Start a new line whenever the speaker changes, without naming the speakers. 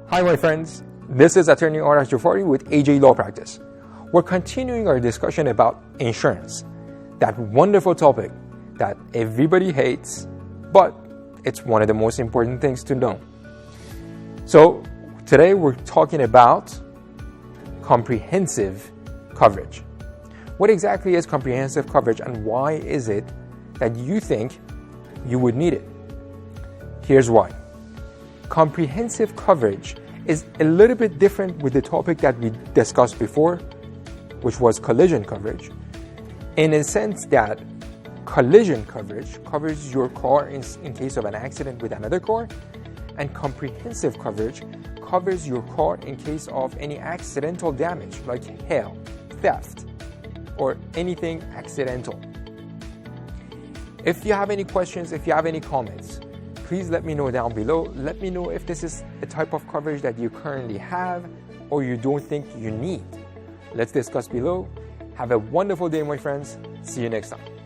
Hi my friends, this is Attorney Arash Jafari with AJ Law Practice. We're continuing our discussion about insurance, that wonderful topic that everybody hates, but it's one of the most important things to know. So today we're talking about comprehensive coverage. What exactly is comprehensive coverage and why is it that you think you would need it? Here's why. Comprehensive coverage is a little bit different with the topic that we discussed before, which was collision coverage, in a sense that collision coverage covers your car in case of an accident with another car, and comprehensive coverage covers your car in case of any accidental damage like hail, theft, or anything accidental. If you have any questions, if you have any comments, please let me know down below. Let me know if this is a type of coverage that you currently have or you don't think you need. Let's discuss below. Have a wonderful day, my friends. See you next time.